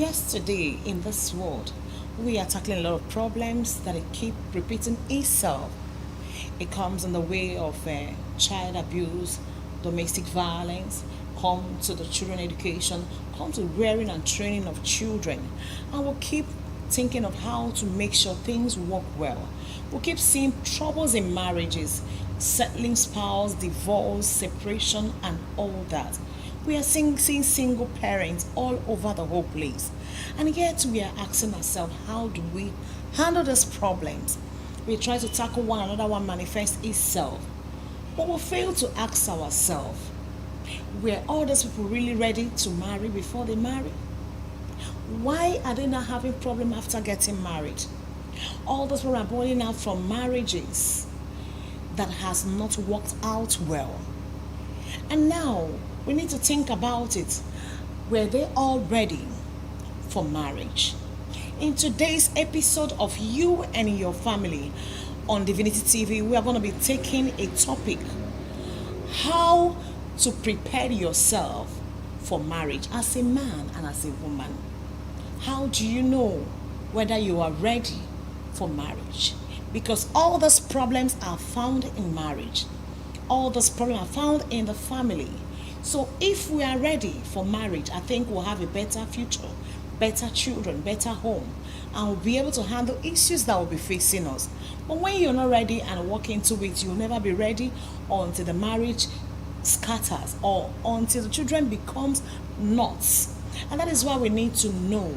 Yesterday in this world, we are tackling a lot of problems that it keep repeating itself. It comes in the way of child abuse, domestic violence, come to the children education, come to rearing and training of children. And we'll keep thinking of how to make sure things work well. We'll keep seeing troubles in marriages, settling spouse, divorce, separation, and all that. We are seeing single parents all over the whole place. And yet we are asking ourselves, how do we handle these problems? We try to tackle one another, one manifests itself. But we fail to ask ourselves, were all these people really ready to marry before they marry? Why are they not having problem after getting married? All those people are boiling out from marriages that has not worked out well. And now we need to think about it. Were they all ready for marriage? In today's episode of You and Your Family on Divinity TV, we are going to be taking a topic: how to prepare yourself for marriage as a man and as a woman. How do you know whether you are ready for marriage? Because all those problems are found in marriage. All those problems are found in the family. So if we are ready for marriage, I think we'll have a better future, better children, better home, and we'll be able to handle issues that will be facing us. But when you're not ready and walk into it, you'll never be ready until the marriage scatters or until the children becomes nuts. And that is why we need to know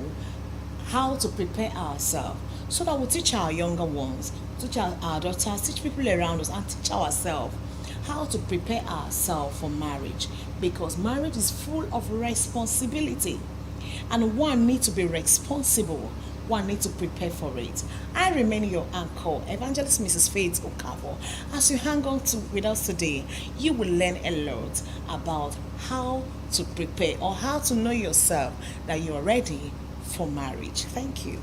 how to prepare ourselves, so that we'll teach our younger ones, teach our daughters, teach people around us, and teach ourselves how to prepare ourselves for marriage. Because marriage is full of responsibility, and one needs to be responsible. One needs to prepare for it. I remain your anchor, Evangelist Mrs. Faith Okafor. As you hang on with us today, you will learn a lot about how to prepare, or how to know yourself that you are ready for marriage. Thank you.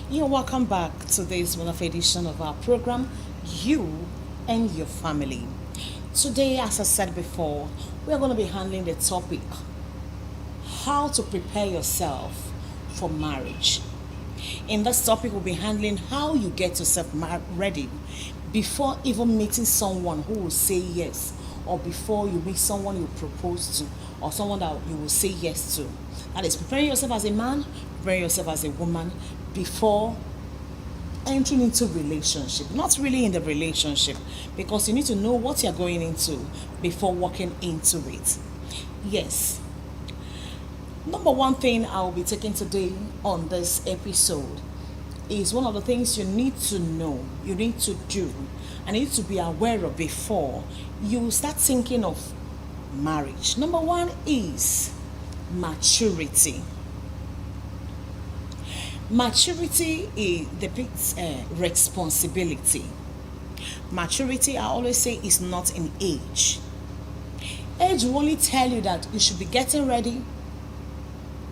You're welcome back to this wonderful edition of our program, You and Your Family. Today, as I said before, we are going to be handling the topic: how to prepare yourself for marriage. In this topic, we'll be handling how you get yourself ready before even meeting someone who will say yes, or before you meet someone you propose to, or someone that you will say yes to. That is preparing yourself as a man, preparing yourself as a woman before entering into relationship. Not really in the relationship, because you need to know what you're going into before walking into it. Yes. Number one thing I will be taking today on this episode is one of the things you need to know, you need to do, and you need to be aware of before you start thinking of marriage. Number one is maturity. Maturity depicts responsibility. Maturity, I always say, is not in age. Age will only tell you that you should be getting ready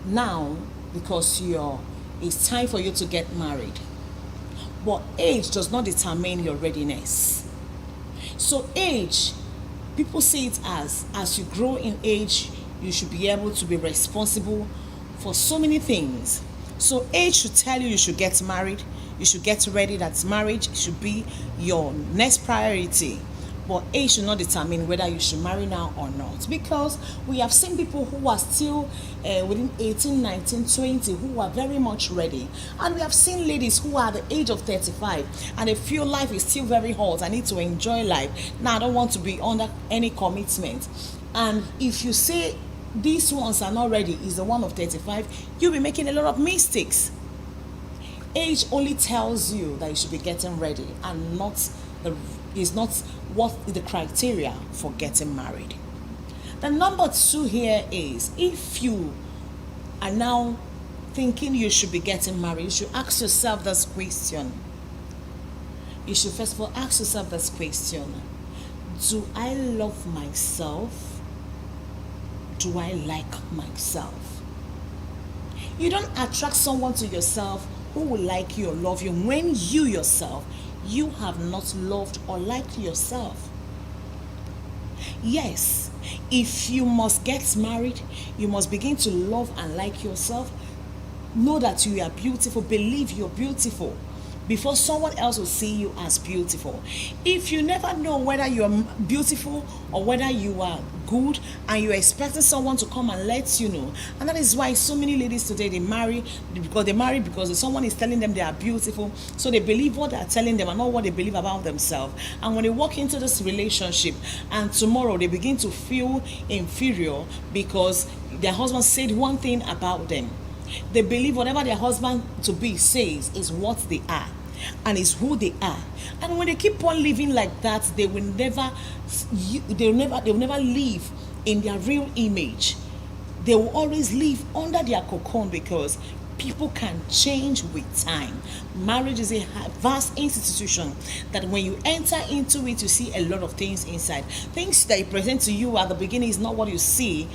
now because it's time for you to get married. But age does not determine your readiness. So age, people see it as you grow in age, you should be able to be responsible for so many things. So age should tell you should get married, you should get ready, that marriage should be your next priority. But age should not determine whether you should marry now or not. Because we have seen people who are still within 18, 19, 20 who are very much ready. And we have seen ladies who are at the age of 35 and they feel life is still very hot. I need to enjoy life. Now I don't want to be under any commitment. And if you say these ones are not ready, is the one of 35, you'll be making a lot of mistakes. Age only tells you that you should be getting ready, and is not what is the criteria for getting married. The number 2 here is, if you are now thinking you should be getting married, you should ask yourself this question. You should first of all ask yourself this question: do I love myself? Do I like myself? You don't attract someone to yourself who will like you or love you when you yourself, you have not loved or liked yourself. Yes, if you must get married, you must begin to love and like yourself. Know that you are beautiful. Believe you're beautiful before someone else will see you as beautiful. If you never know whether you're beautiful or whether you are good, and you're expecting someone to come and let you know, and that is why so many ladies today, they marry because someone is telling them they are beautiful, so they believe what they are telling them and not what they believe about themselves. And when they walk into this relationship and tomorrow they begin to feel inferior because their husband said one thing about them, they believe whatever their husband to be says is what they are and is who they are. And when they keep on living like that, they will never live in their real image. They will always live under their cocoon, because people can change with time. Marriage is a vast institution that when you enter into it, you see a lot of things inside. Things that it present to you at the beginning is not what you see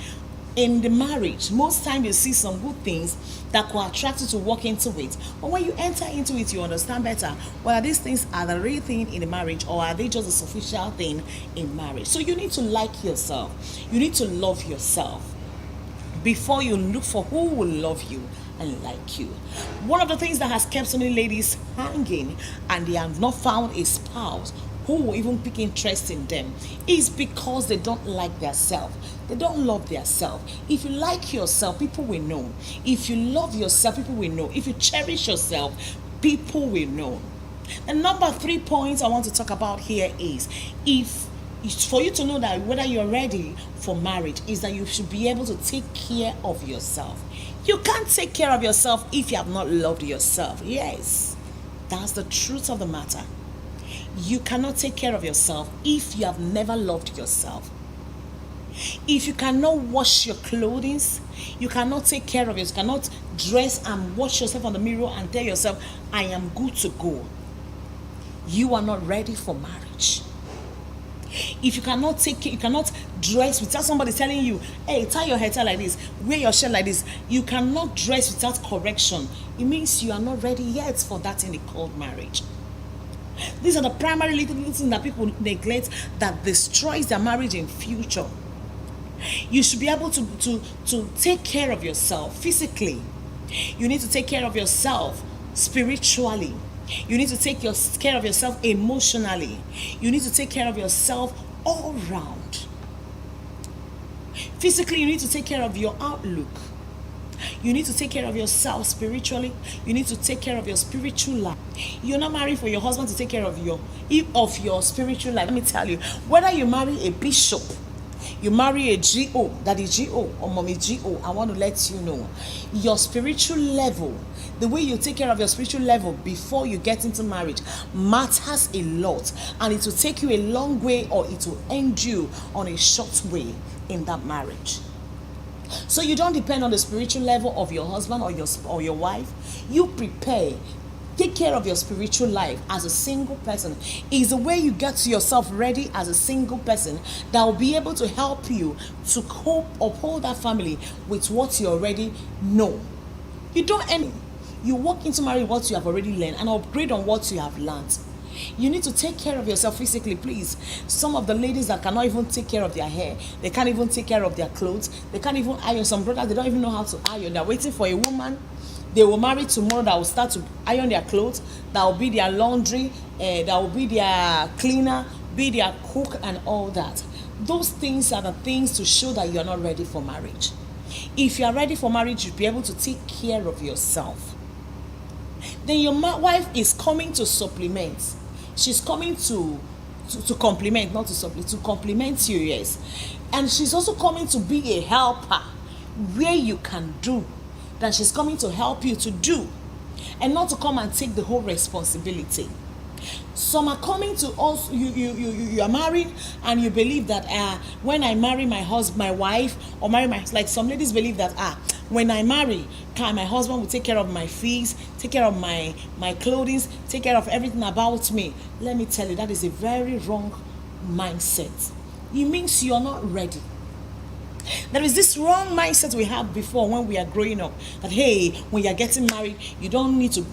in the marriage. Most time you see some good things that could attract you to walk into it, but when you enter into it, you understand better whether these things are the real thing in the marriage or are they just a superficial thing in marriage. So you need to like yourself, you need to love yourself before you look for who will love you and like you. One of the things that has kept so many ladies hanging and they have not found a spouse who will even pick interest in them is because they don't like their self. They don't love their self. If you like yourself, people will know. If you love yourself, people will know. If you cherish yourself, people will know. And number 3 points I want to talk about here is, for you to know that whether you're ready for marriage, is that you should be able to take care of yourself. You can't take care of yourself if you have not loved yourself. Yes, that's the truth of the matter. You cannot take care of yourself if you have never loved yourself. If you cannot wash your clothing, you cannot take care of yourself, you cannot dress and wash yourself on the mirror and tell yourself, I am good to go, you are not ready for marriage. If you cannot you cannot dress without somebody telling you, hey, tie your hair like this, wear your shirt like this, you cannot dress without correction, it means you are not ready yet for that thing called marriage. These are the primary little things that people neglect that destroys their marriage in future. You should be able to take care of yourself physically. You need to take care of yourself spiritually. You need to take care of yourself emotionally. You need to take care of yourself all round. Physically, you need to take care of your outlook. You need to take care of yourself spiritually. You need to take care of your spiritual life. You're not married for your husband to take care of your spiritual life. Let me tell you, whether you marry a bishop, you marry a GO, daddy GO or mommy GO, I want to let you know, your spiritual level, the way you take care of your spiritual level before you get into marriage matters a lot, and it will take you a long way or it will end you on a short way in that marriage. So you don't depend on the spiritual level of your husband or your wife. You prepare. Take care of your spiritual life as a single person. Is the way you get yourself ready as a single person that will be able to help you to uphold that family with what you already know. You don't end. You walk into marriage what you have already learned and upgrade on what you have learned. You need to take care of yourself physically, please. Some of the ladies that cannot even take care of their hair, they can't even take care of their clothes, they can't even iron. Some brothers, they don't even know how to iron. They're waiting for a woman they will marry tomorrow that will start to iron their clothes, that will be their laundry, that will be their cleaner, be their cook and all that. Those things are the things to show that you are not ready for marriage. If you are ready for marriage, you'll be able to take care of yourself. Then your wife is coming to supplement. She's coming to complement, not to supplement, to complement you, yes. And she's also coming to be a helper where you can do that. She's coming to help you to do and not to come and take the whole responsibility. Some are coming to us. You are married and you believe that when I marry my wife, or marry my, like some ladies believe that when I marry, my husband will take care of my fees, take care of my clothing, take care of everything about me. Let me tell you, that is a very wrong mindset. It means you are not ready. There is this wrong mindset we have before when we are growing up, that hey, when you are getting married, you don't need to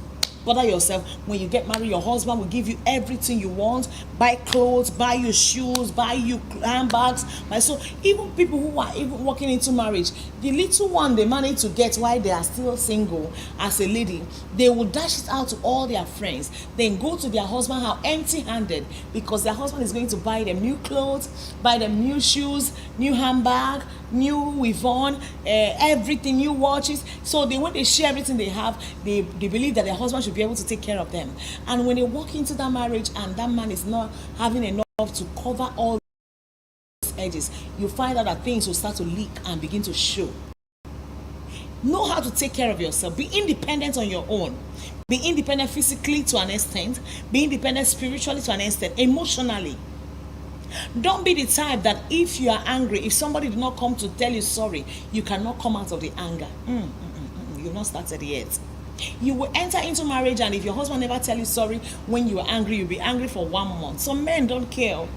bother yourself. When you get married, your husband will give you everything you want, buy clothes, buy you shoes, buy you handbags. So even people who are even walking into marriage, the little one they manage to get while they are still single as a lady, they will dash it out to all their friends, then go to their husband how empty-handed, because their husband is going to buy them new clothes, buy them new shoes, new handbag, new Evang, everything, new watches. So when they share everything they have, they believe that their husband should be able to take care of them. And when they walk into that marriage and that man is not having enough to cover all those edges, you find out that things will start to leak and begin to show. Know how to take care of yourself. Be independent on your own. Be independent physically to an extent. Be independent spiritually to an extent. Emotionally. Don't be the type that if you are angry, if somebody did not come to tell you sorry, you cannot come out of the anger. You've not started yet. You will enter into marriage, and if your husband never tell you sorry when you are angry, you'll be angry for 1 month. Some men don't care.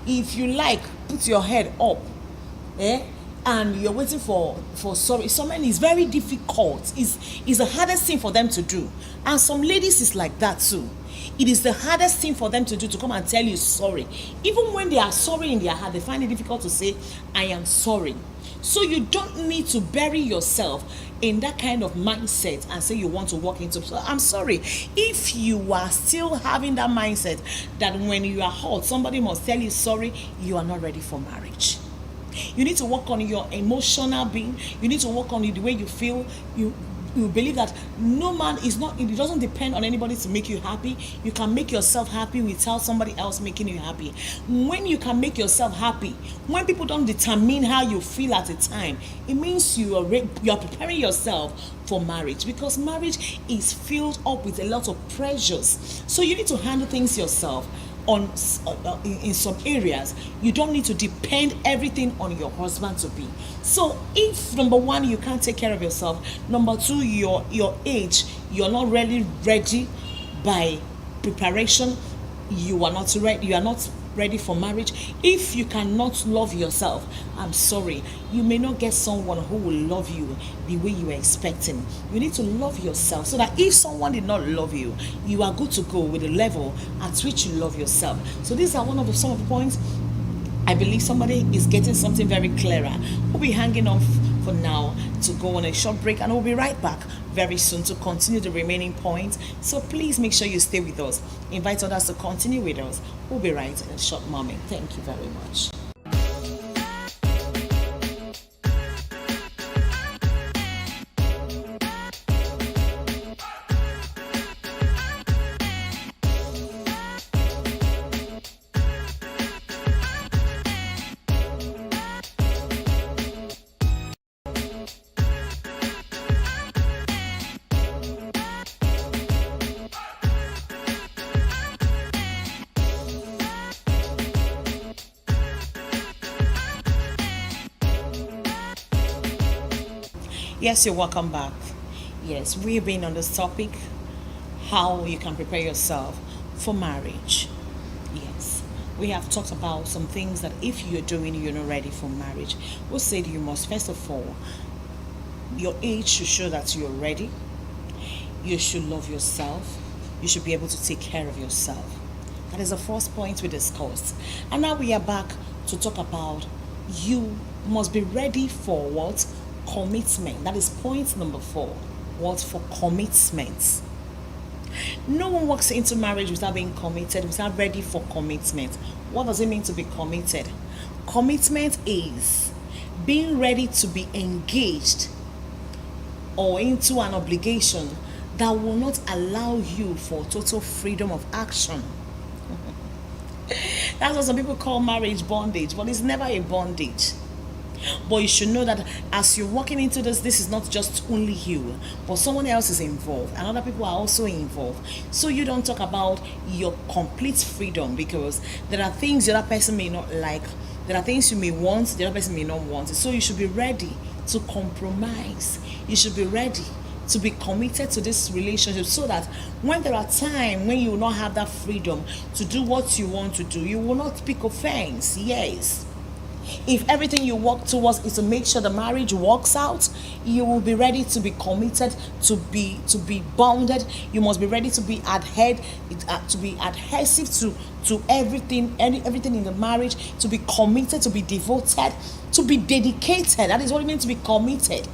If you like, put your head up, and you're waiting for sorry. Some men is very difficult. It's the hardest thing for them to do, and some ladies is like that too. It is the hardest thing for them to do, to come and tell you sorry. Even when they are sorry in their heart, they find it difficult to say, I am sorry. So you don't need to bury yourself in that kind of mindset and say you want to walk into. So I'm sorry, if you are still having that mindset that when you are hurt, somebody must tell you sorry, you are not ready for marriage. You need to work on your emotional being. You need to work on the way you feel. You believe that no man is not, it doesn't depend on anybody to make you happy. You can make yourself happy without somebody else making you happy. When you can make yourself happy, when people don't determine how you feel at a time, it means you are preparing yourself for marriage, because marriage is filled up with a lot of pressures. So you need to handle things yourself. In some areas, you don't need to depend everything on your husband to be. So if number one, you can't take care of yourself, number two, your age, you're not really ready by preparation, you are not ready for marriage. If you cannot love yourself, I'm sorry, you may not get someone who will love you the way you are expecting. You need to love yourself, so that if someone did not love you, you are good to go with the level at which you love yourself. So these are some of the points. I believe somebody is getting something very clearer. We'll be hanging off for now to go on a short break, and we'll be right back very soon to continue the remaining points. So please make sure you stay with us. Invite others to continue with us. We'll be right in a short moment. Thank you very much. Yes, you're welcome back. Yes, we've been on this topic, how you can prepare yourself for marriage. Yes, we have talked about some things that if you're doing, you're not ready for marriage. We'll say you must, first of all, your age should show that you're ready. You should love yourself. You should be able to take care of yourself. That is the first point we discussed. And now we are back to talk about you must be ready for what? Commitment. That is point number 4. What? For commitment. No one walks into marriage without being committed, without ready for commitment. What does it mean to be committed? Commitment is being ready to be engaged or into an obligation that will not allow you for total freedom of action. That's what some people call marriage bondage, but it's never a bondage. But you should know that as you're walking into this, this is not just only you, but someone else is involved and other people are also involved. So you don't talk about your complete freedom, because there are things the other person may not like, there are things you may want, the other person may not want. So you should be ready to compromise. You should be ready to be committed to this relationship, so that when there are times when you will not have that freedom to do what you want to do, you will not pick offense. Yes. If everything you work towards is to make sure the marriage works out, you will be ready to be committed, to be bounded. You must be ready to be adhesive to everything in the marriage, to be committed, to be devoted, to be dedicated. That is what it means to be committed.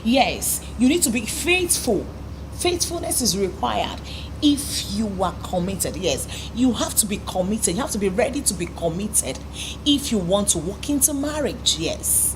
Yes, you need to be faithful. Faithfulness is required if you are committed. Yes, you have to be committed. You have to be ready to be committed if you want to walk into marriage. Yes.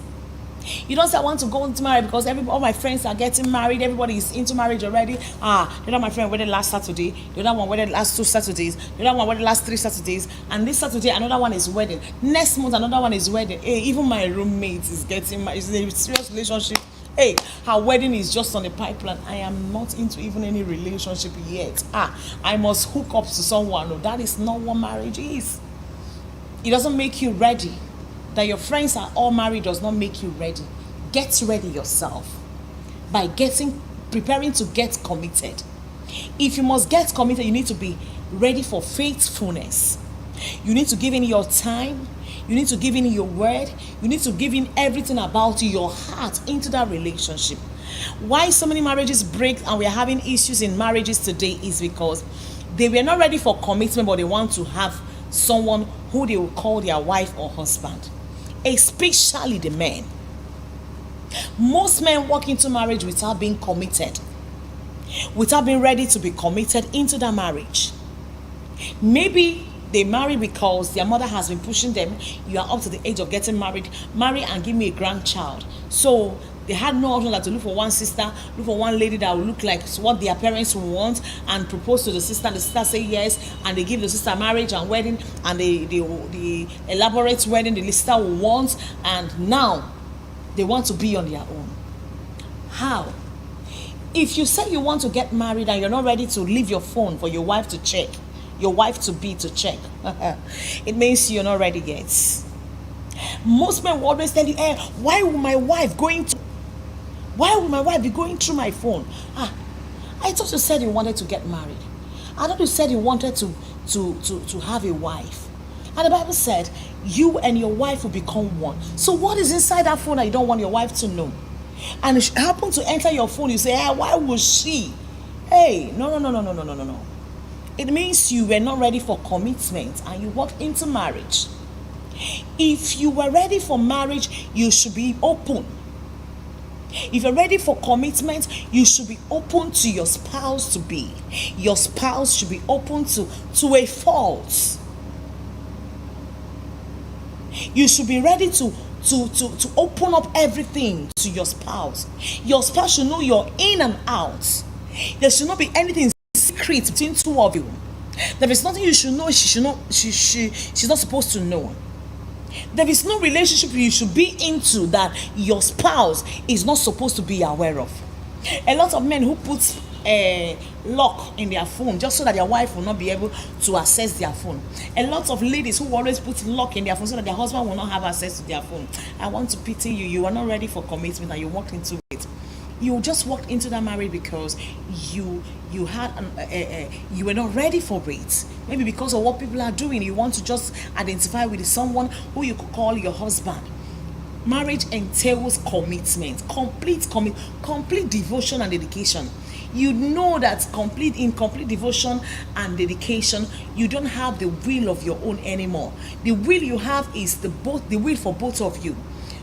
You don't say I want to go into marriage because all my friends are getting married. Everybody is into marriage already. The other my friend wedded last Saturday. The other one wedded last 2 Saturdays. The other one wedded last 3 Saturdays. And this Saturday another one is wedding. Next month another one is wedding. Hey, even my roommate is getting married. It's a serious relationship. Hey, her wedding is just on the pipeline. I am not into even any relationship yet. I must hook up to someone. No, that is not what marriage is. It doesn't make you ready. That your friends are all married does not make you ready. Get ready yourself by preparing to get committed. If you must get committed, you need to be ready for faithfulness. You need to give in your time. You need to give in your word. You need to give in everything about your heart into that relationship. Why so many marriages break and we are having issues in marriages today is because they were not ready for commitment, but they want to have someone who they will call their wife or husband. Especially the men. Most men walk into marriage without being committed, without being ready to be committed into that marriage. Maybe they marry because their mother has been pushing them. You are up to the age of getting married. Marry and give me a grandchild. So they had no option than to look for one sister, look for one lady that will look like what their parents want and propose to the sister. The sister say yes, and they give the sister marriage and wedding, and the elaborate wedding the sister will want, and now they want to be on their own. How? If you say you want to get married and you're not ready to leave your phone for your wife to check, your wife to be to check, it means you're not ready yet. Most men will always tell you, why will my wife be going through my phone? I thought you said you wanted to get married. I thought you said you wanted to have a wife. And the Bible said you and your wife will become one. So what is inside that phone that you don't want your wife to know? And it happen to enter your phone, you say, why would she? Hey, no. It means you were not ready for commitment and you walked into marriage. If you were ready for marriage, you should be open. If you're ready for commitment, you should be open to your spouse to be. Your spouse should be open to a fault. You should be ready to open up everything to your spouse. Your spouse should know your in and out. There should not be anything secret between two of you. There is nothing you should know she's not supposed to know. There is no relationship you should be into that your spouse is not supposed to be aware of. A lot of men who put a lock in their phone just so that their wife will not be able to access their phone. A lot of ladies who always put lock in their phone so that their husband will not have access to their phone. I want to pity you. You are not ready for commitment and you walked into it. You just walked into that marriage because you were not ready for it. Maybe because of what people are doing, you want to just identify with someone who you could call your husband. Marriage entails commitment, complete devotion and dedication. You know that in complete devotion and dedication, you don't have the will of your own anymore. The will you have is the will for both of you.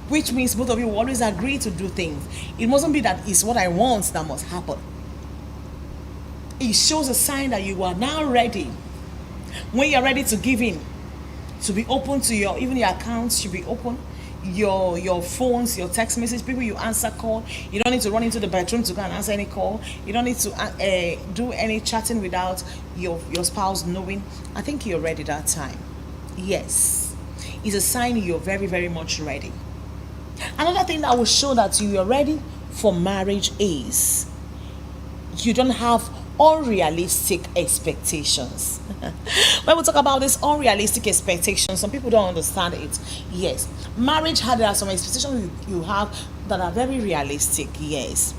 Which means both of you will always agree to do things. It mustn't be that it's what I want that must happen. It shows a sign that you are now ready. When you're ready to give in, to be open to your accounts should be open. Your phones, your text message, people you answer call. You don't need to run into the bedroom to go and answer any call. You don't need to do any chatting without your spouse knowing. I think you're ready that time. Yes. is a sign you're very, very much ready. Another thing that will show that you are ready for marriage is you don't have unrealistic expectations. When we talk about this unrealistic expectations, some people don't understand it. Yes, marriage there are some expectations you have that are very realistic. Yes,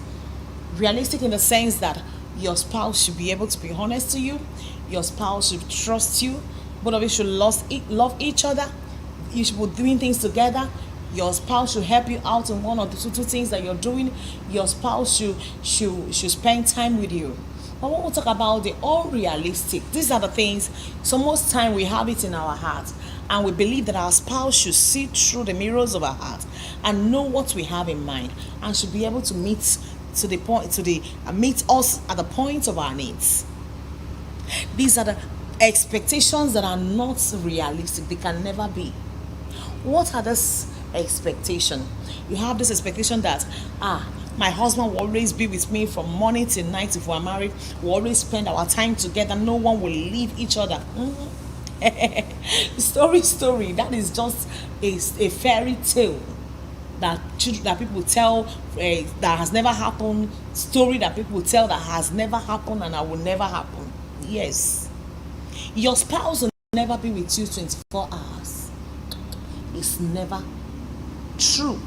realistic in the sense that your spouse should be able to be honest to you, your spouse should trust you, both of you should love each other, you should be doing things together, your spouse should help you out in one or two things that you're doing, your spouse should spend time with you. But when we talk about the unrealistic, these are the things, so most time we have it in our heart and we believe that our spouse should see through the mirrors of our heart and know what we have in mind and should be able to meet us at the point of our needs. These are the expectations that are not realistic. They can never be. What are these expectations? You have this expectation that my husband will always be with me from morning till night. If we're married, we'll always spend our time together. No one will leave each other. Story. That is just a fairy tale that people tell, that has never happened. Story that people tell that has never happened and that will never happen. Yes, your spouse will never be with you 24 hours. It's never true.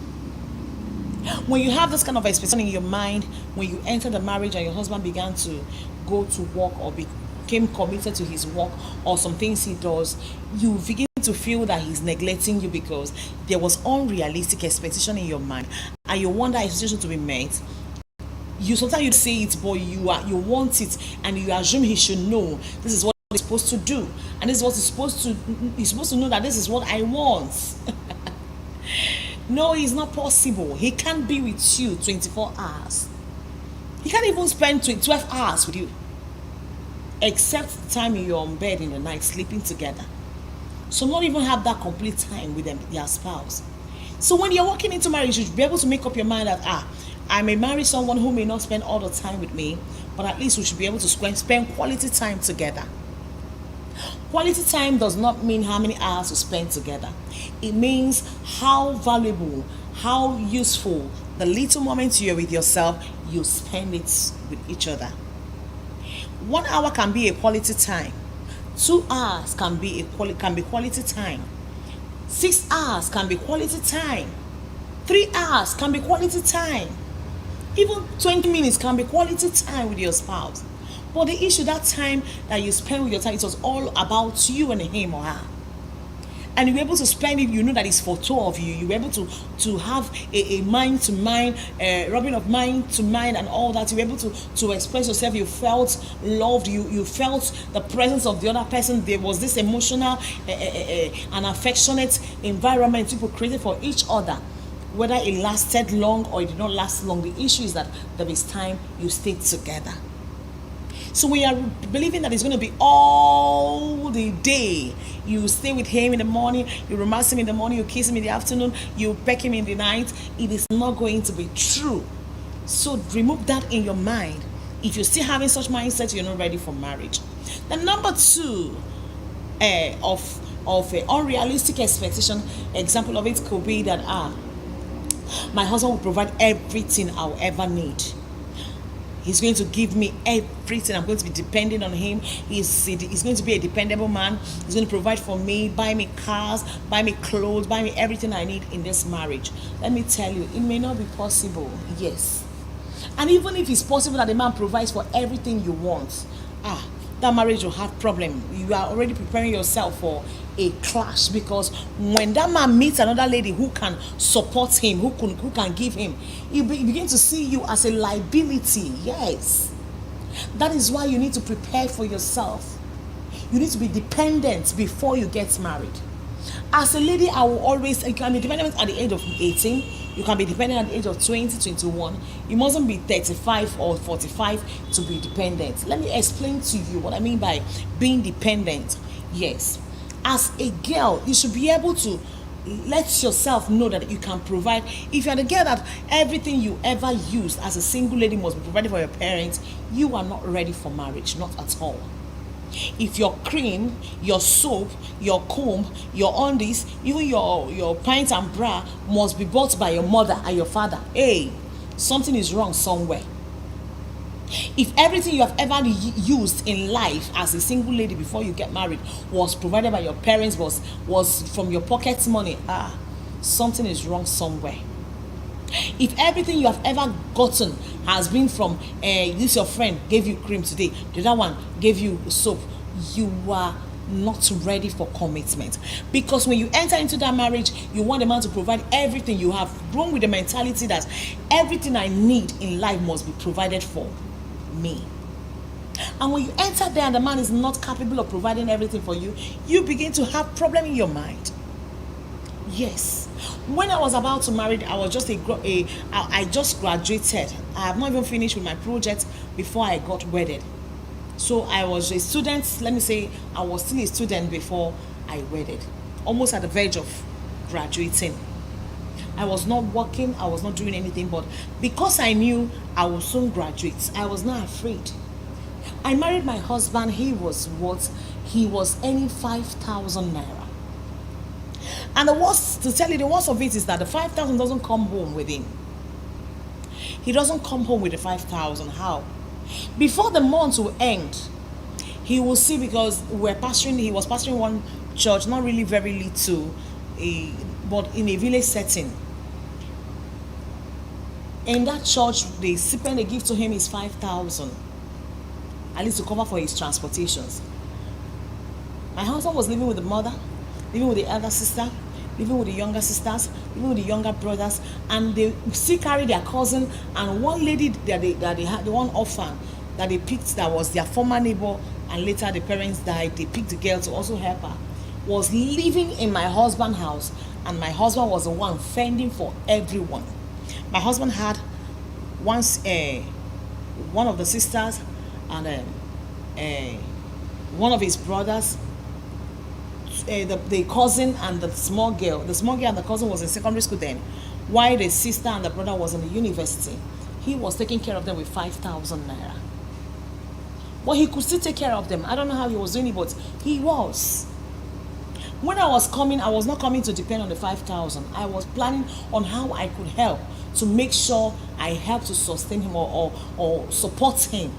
When you have this kind of expectation in your mind, when you enter the marriage and your husband began to go to work or became committed to his work or some things he does, you begin to feel that he's neglecting you because there was unrealistic expectation in your mind and you want that expectation to be met. You sometimes you say it, but you want it and you assume he should know this is what he's supposed to do and this is what he's supposed to know, that this is what I want. No, it's not possible. He can't be with you 24 hours. He can't even spend 12 hours with you, except the time you're on bed in the night sleeping together. So not even have that complete time with their spouse. So when you're walking into marriage, you should be able to make up your mind that I may marry someone who may not spend all the time with me, but at least we should be able to spend quality time together. Quality time does not mean how many hours you spend together. It means how valuable, how useful the little moments you're with yourself, you spend it with each other. 1 hour can be a quality time. 2 hours can be quality time. 6 hours can be quality time. 3 hours can be quality time. Even 20 minutes can be quality time with your spouse. But the issue, that time that you spend with your time, it was all about you and him or her. And you're able to spend it, you know that it's for two of you. You're able to have a mind to mind, rubbing of mind to mind and all that. You're able to express yourself. You felt loved. You felt the presence of the other person. There was this emotional and affectionate environment people created for each other. Whether it lasted long or it did not last long, the issue is that there is time you stayed together. So we are believing that it's going to be all the day. You stay with him in the morning, you romance him in the morning, you kiss him in the afternoon, you peck him in the night. It is not going to be true. So remove that in your mind. If you're still having such mindset, you're not ready for marriage. The number 2 of unrealistic expectation, example of it could be that my husband will provide everything I'll ever need. He's going to give me everything. I'm going to be dependent on him. He's going to be a dependable man. He's going to provide for me, buy me cars, buy me clothes, buy me everything I need in this marriage. Let me tell you, it may not be possible. Yes. And even if it's possible that the man provides for everything you want, that marriage will have problem. You are already preparing yourself for a clash, because when that man meets another lady who can support him, who can give him, he begin to see you as a liability. Yes, that is why you need to prepare for yourself. You need to be dependent before you get married. As a lady, you can be dependent at the age of 18. You can be dependent at the age of 20, 21. You mustn't be 35 or 45 to be dependent. Let me explain to you what I mean by being dependent. Yes. As a girl, you should be able to let yourself know that you can provide. If you're the girl that everything you ever used as a single lady must be provided for your parents, you are not ready for marriage, not at all. If your cream, your soap, your comb, your undies, even your pint and bra must be bought by your mother and your father, hey, something is wrong somewhere. If everything you have ever used in life as a single lady before you get married was provided by your parents, was from your pocket money, something is wrong somewhere. If everything you have ever gotten has been from this, your friend gave you cream today, the other one gave you soap, you are not ready for commitment. Because when you enter into that marriage, you want the man to provide everything. You have grown with the mentality that everything I need in life must be provided for me. And when you enter there and the man is not capable of providing everything for you, you begin to have problem in your mind. Yes. When I was about to marry, I was just I just graduated. I have not even finished with my project before I got wedded. So I was a student. Let me say I was still a student before I wedded, almost at the verge of graduating. I was not working, I was not doing anything, but because I knew I would soon graduate, I was not afraid. I married my husband. He was earning 5,000 naira. And the worst of it is that the 5,000 doesn't come home with him. He doesn't come home with the 5,000. How? Before the month will end, he will see, because he was pastoring one church, not really very little, but in a village setting. In that church, the stipend they give to him is 5,000, at least to cover for his transportations. My husband was living with the mother, living with the elder sister, living with the younger sisters, living with the younger brothers, and they still carry their cousin. And one lady that they had, the one orphan that they picked, that was their former neighbor, and later the parents died, they picked the girl to also help her, was living in my husband's house, and my husband was the one fending for everyone. My husband had once one of the sisters and one of his brothers, the cousin and the small girl. The small girl and the cousin was in secondary school then, while the sister and the brother was in the university. He was taking care of them with 5,000 naira. But he could still take care of them. I don't know how he was doing it, but he was. When I was coming, I was not coming to depend on the 5,000. I was planning on how I could help to make sure I help to sustain him or support him.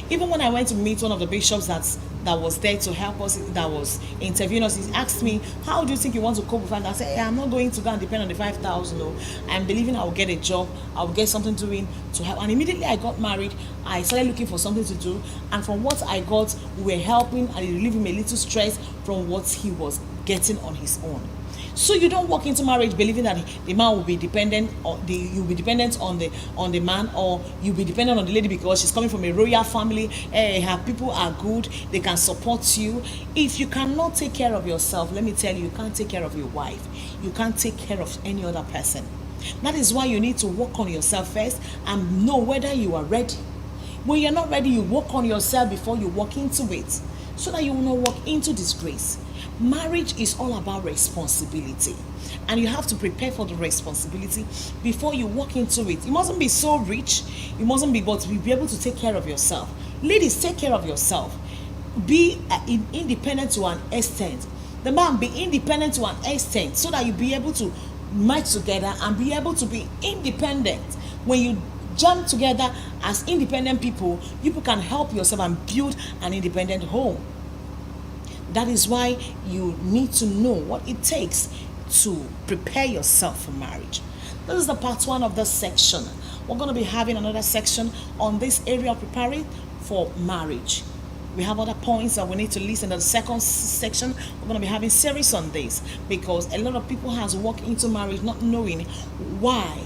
Even when I went to meet one of the bishops that was there to help us, that was interviewing us, he asked me, how do you think you want to cope with that? I said, hey, I'm not going to go and depend on the 5,000. No. I'm believing I will get a job, I will get something doing to help. And immediately I got married, I started looking for something to do. And from what I got, we were helping and it relieved him a little stress from what he was getting on his own. So you don't walk into marriage believing that the man will be dependent, or you'll be dependent on the man, or you'll be dependent on the lady because she's coming from a royal family. Her people are good, they can support you. If you cannot take care of yourself, let me tell you, you can't take care of your wife. You can't take care of any other person. That is why you need to work on yourself first and know whether you are ready. When you're not ready, you work on yourself before you walk into it, so that you will not walk into disgrace. Marriage is all about responsibility, and you have to prepare for the responsibility before you walk into it. You mustn't be so rich, you mustn't be, but be able to take care of yourself. Ladies, take care of yourself. Be independent to an extent. The man, be independent to an extent, so that you be able to merge together and be able to be independent. When you jam together as independent people, you can help yourself and build an independent home. That is why you need to know what it takes to prepare yourself for marriage. This is the part one of this section. We're going to be having another section on this area of preparing for marriage. We have other points that we need to listen to the second section. We're going to be having series on this, because a lot of people has walked into marriage not knowing why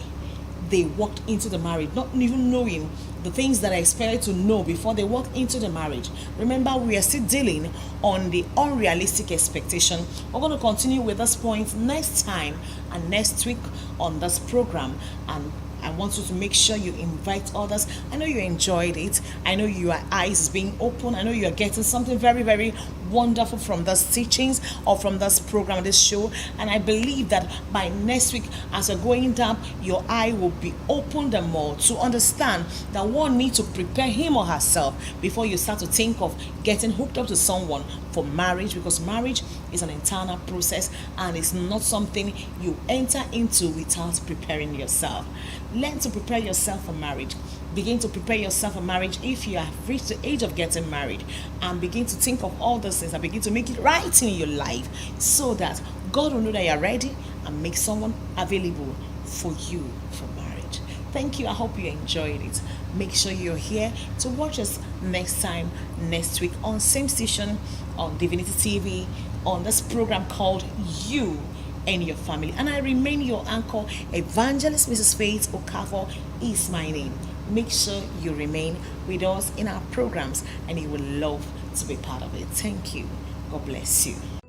they walked into the marriage, not even knowing the things that I expected to know before they walked into the marriage. Remember, we are still dealing on the unrealistic expectation. We're going to continue with this point next time and next week on this program, and I want you to make sure you invite others. I know you enjoyed it. I know your eyes is being open. I know you are getting something very, very wonderful from these teachings or from this program, this show. And I believe that by next week, as you're going down, your eye will be opened and more to understand that one needs to prepare him or herself before you start to think of getting hooked up to someone for marriage, because marriage is an internal process and it's not something you enter into without preparing yourself. Learn to prepare yourself for marriage. Begin to prepare yourself for marriage if you have reached the age of getting married, and begin to think of all those things and begin to make it right in your life so that God will know that you're ready and make someone available for you for marriage. Thank you. I hope you enjoyed it. Make sure you're here to watch us next time, next week on same station on Divinity TV on this program called You and Your Family. And I remain your anchor, Evangelist Mrs. Faith Okafor is my name. Make sure you remain with us in our programs and you will love to be part of it. Thank you. God bless you.